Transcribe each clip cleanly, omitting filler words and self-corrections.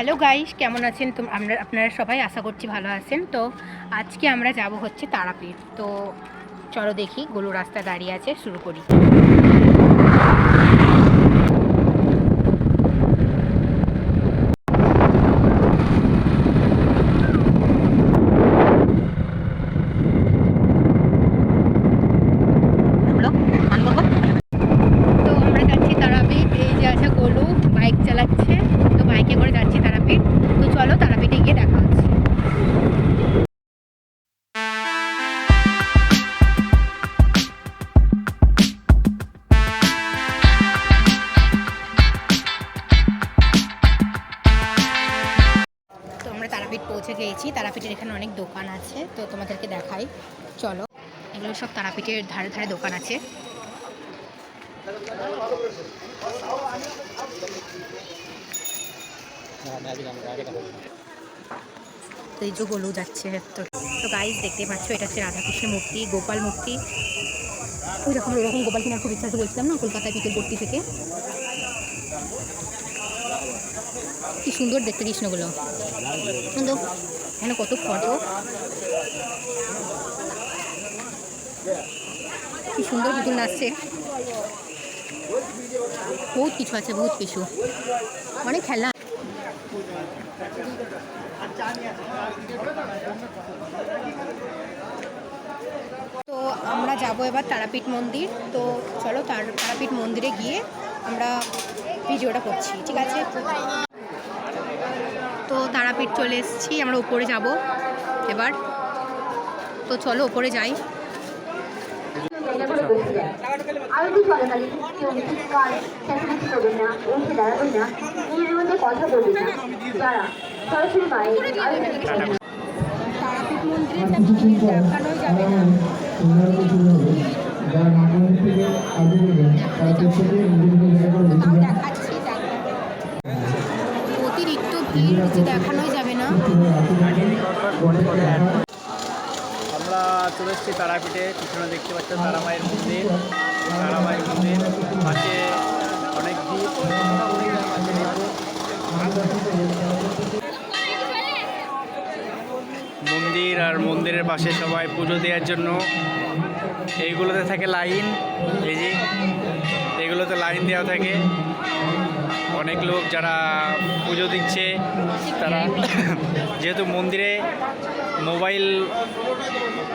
Hello guys, কেমন আছেন? তো আপনারা সবাই আশা করছি ভালো আছেন। তো আজকে আমরা যাব হচ্ছে তারাপীঠ। তো চলো দেখি, গোলু রাস্তা দাঁড়িয়ে আছে, শুরু করি। তো আমরা যাচ্ছি তারাপীঠ। এই যে আছে গোলু, বাইক চালাচ্ছে। তো বাইকে করে যাচ্ছি তারাপীঠ। তো চলো তারাপীঠে গিয়ে দেখা হচ্ছে। তো আমরা তারাপীঠ পৌঁছে গিয়েছি। তারাপীঠের এখানে অনেক দোকান আছে, তো তোমাদেরকে দেখাই, চলো। এগুলো সব তারাপীঠের ধারে ধারে দোকান আছে। তো এই যে গোলু যাচ্ছে। তো গাইস দেখতে পাচ্ছ, এটা হচ্ছে রাধাকৃষ্ণের মূর্তি, গোপাল মূর্তি। ওইরকম গোপাল কেনার খুব ইচ্ছা আছে, বলছিলাম না, কলকাতায় পিতলপট্টি থেকে। কি সুন্দর দেখতে কৃষ্ণগুলো, কিন্তু এখানে কত ফটো, কি সুন্দর পুতুল নাচছে। বহুত কিছু আছে, বহুত কিছু, অনেক খেলনা। তো আমরা যাবো এবার তারাপীঠ মন্দির। তো চলো তারাপীঠ মন্দিরে গিয়ে আমরা ভিডিওটা করছি, ঠিক আছে? তো তারাপীঠ চলে এসেছি, আমরা উপরে যাব এবার। তো চলো উপরে যাই। আরতি চলাকালীন কেউ চিৎকার চেঁচামেচি করবেন না, এসে দাঁড়াবেন না, নিজের মধ্যে কথা বলবেন না। যারা সরাসরি মায়ের আরতি তারাপীঠ মন্দিরে দেখানোই যাবে না। তাও দেখাচ্ছি, অতিরিক্ত ভিড় কিছু দেখানোই যাবে না। আমরা চলে এসেছি তারাপীঠে। পিছনে দেখতে পাচ্ছ তারামায়ের মন্দির। তারামায়ের মন্দির পাশে অনেক ভিড়। মন্দির আর মন্দিরের পাশে সবাই পুজো দেওয়ার জন্য এইগুলোতে থাকে লাইন। এই যে এগুলোতে লাইন দেওয়া থাকে। অনেক লোক যারা পুজো দিচ্ছে তারা, যেহেতু মন্দিরে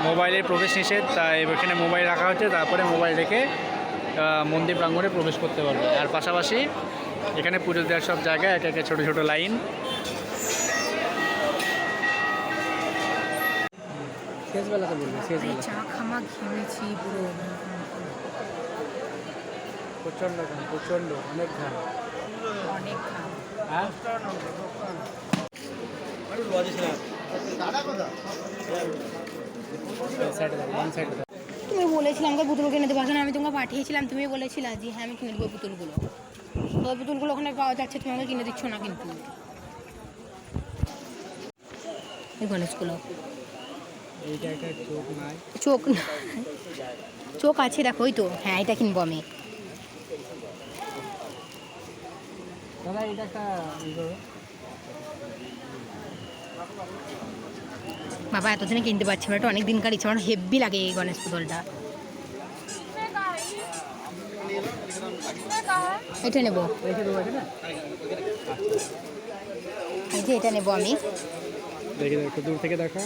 মোবাইলের প্রবেশ নিষেধ, তাই এখানে মোবাইল রাখা হচ্ছে। তারপরে মোবাইল রেখে মন্দির প্রাঙ্গণে প্রবেশ করতে পারবে। আর পাশাপাশি এখানে পুজো দেওয়ার সব জায়গায় একে একে ছোটো ছোটো লাইন। শেষবেলাতে বলবে, শেষবেলা চা খামা ঘেমেছি পুরো, প্রচণ্ড ঘাম, প্রচণ্ড অনেক ঘাম, অনেক ঘাম। হ্যাঁ তুমি বলেছিলাম আমাকে পুতুল কিনে দেবো, আসলে আমি তোমাকে পাঠিয়েছিলাম, তুমি বলেছিলা যে হ্যাঁ আমি কিনে দেবো পুতুলগুলো। ওই পুতুলগুলো ওখানে পাওয়া যাচ্ছে, তুমি আমাকে কিনে দিচ্ছ না। কিন্তু এই গণেশগুলো, এইটা একটা চোখ নাই, চোখ চোখ আছে, দেখো। ওই তো, হ্যাঁ এটা কিনবো আমি। দাদা এটা একটা বাবা এতদিনে কিনতে পারছি না, এটা অনেক দিনকার ইচ্ছা, আমার হেভি লাগে এই গণেশ পুতুলটা। এটা নেবো, রেখে দেবো এটা না, এই যে এটা নেবো আমি। দেখে দেখো দূর থেকে দেখা,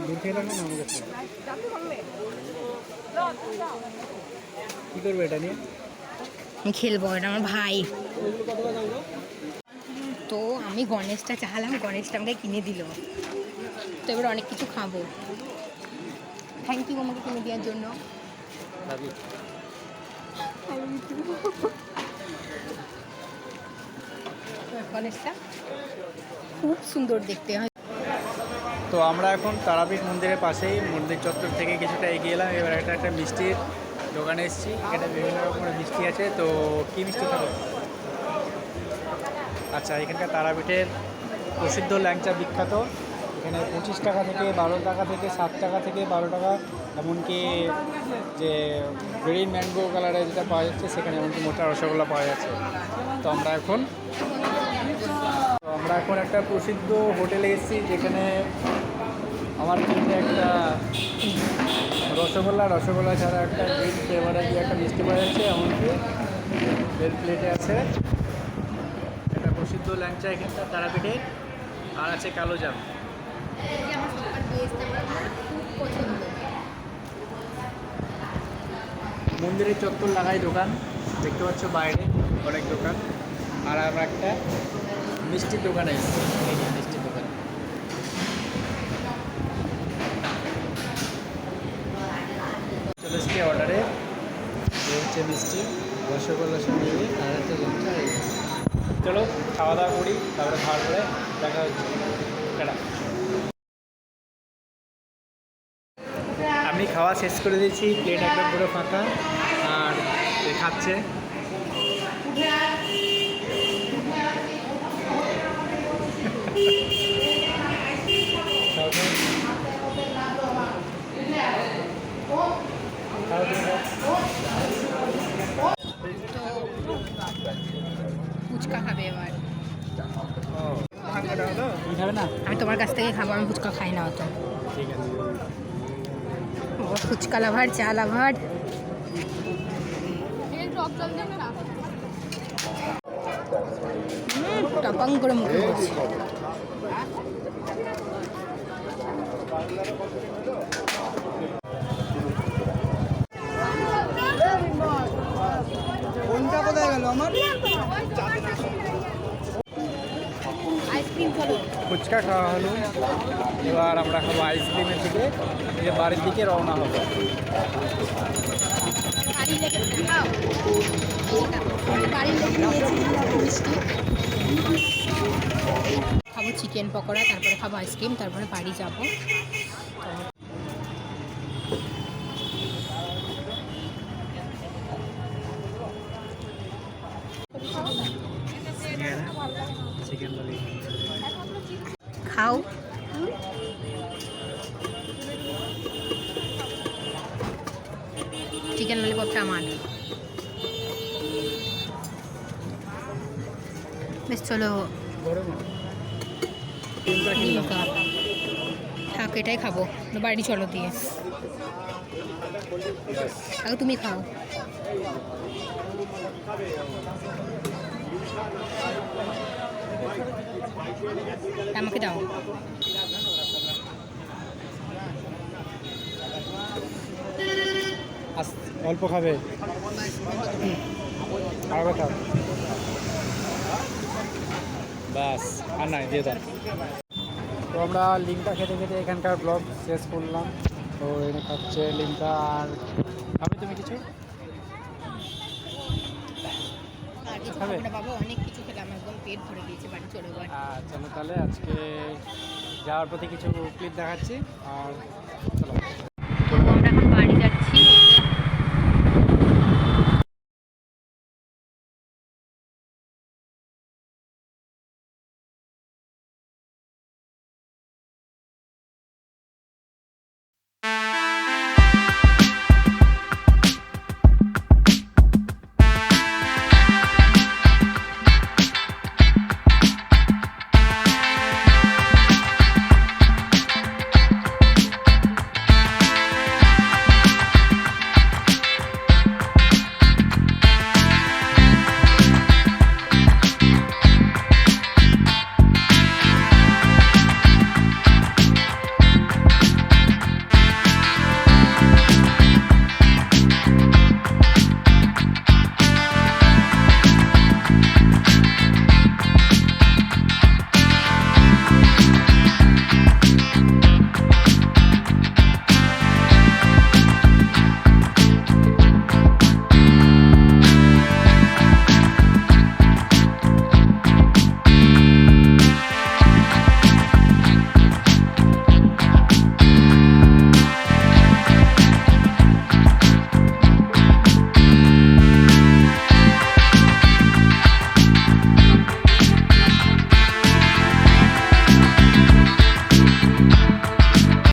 দূর থেকে দেখো না আমাদের কী করবো এটা নিয়ে? আমি খেলবো, এটা আমার ভাই। তো আমি গণেশটা চাইলাম, গণেশটা আমাকে কিনে দিল। তো এবার অনেক কিছু খাবো। থ্যাংক ইউ আমাকে কিনে দেওয়ার জন্য। গণেশটা খুব সুন্দর দেখতে হয়। তো আমরা এখন তারাপীঠ মন্দিরের পাশেই, মন্দির চত্বর থেকে কিছুটা এগিয়ে এলাম। এবার একটা মিষ্টির দোকানে এসেছি। এখানে বিভিন্ন রকমের মিষ্টি আছে। তো কী মিষ্টি খাবো? আচ্ছা, এখানকার তারাপীঠের প্রসিদ্ধ ল্যাংচা বিখ্যাত। এখানে 25 টাকা থেকে 12 টাকা থেকে 7 টাকা থেকে 12 টাকা এমনকি যে গ্রিন ম্যাঙ্গো কালারে যেটা পাওয়া যাচ্ছে সেখানে এমনকি মোটা রসগোল্লা পাওয়া যাচ্ছে। তো আমরা এখন একটা প্রসিদ্ধ হোটেলে এসেছি, যেখানে আমার জন্য একটা রসগোল্লা ছাড়া একটা গ্রিন ফ্লেভারে দিয়ে একটা মিষ্টি পাওয়া যাচ্ছে, এমনকি এর প্লেটে আছে একটা প্রসিদ্ধ ল্যাংচা এখানটা তারাপীঠে, আর আছে কালো জাম। মন্দিরের চত্বর লাগাই দোকান দেখতে পাচ্ছ, বাইরে অনেক দোকান। আর আমরা একটা মিষ্টির দোকানে এসেছি, এই যে মিষ্টির দোকান। চলে এসছি অর্ডারে, এই হচ্ছে মিষ্টি, রসগোল্লা সঙ্গে আর একটা ল্যাংচা। চলো খাওয়া দাওয়া করি, তারপরে খাওয়ার পরে দেখা হচ্ছে। টাটা। আমি খাওয়া শেষ করে দিয়েছি, প্লেট একদম পুরো ফাঁকা, আর খাচ্ছে। ফুচকা খাবে এবার। খাবে না? আমি তোমার কাছ থেকে খাবো, আমি ফুচকা খাই না অত। ঠিক আছে। ও ফুচকা লাভার, চা লাভার। টপাং করে মুখে পড়ছে। কোনটা কোথায় গেল আমার? আইসক্রিম চলো। ফুচকা খাওয়া হলো, এবার আমরা খাবো আইসক্রিমের দিকে, যে বাড়ির দিকে রওনা হবো। খাবো চিকেন পকোড়া, তারপরে খাবো আইসক্রিম, তারপরে বাড়ি যাবো। খাও। চিকেন ললিপপটা আমার। বেশ চলো থাক, এটাই খাবো, বাড়ি চলো দিয়ে। আগে তুমি খাও। আমাকে দাও। অল্প খাবে, আর কথা বাস, আর নাই দিয়ে দাও। তো আমরা লিঙ্কটা খেতে খেতে এখানকার ব্লগ শেষ করলাম। তো এখানে খাচ্ছে লিঙ্কটা। আর খাবে তুমি কিছু? খাবে? বাবা অনেক কিছু খেলাম, একদম পেট ভরে গিয়েছে, বাড়ি চলে যাবো। চলো তাহলে আজকে যাওয়ার প্রতি কিছু ক্লিপ দেখাচ্ছি। আর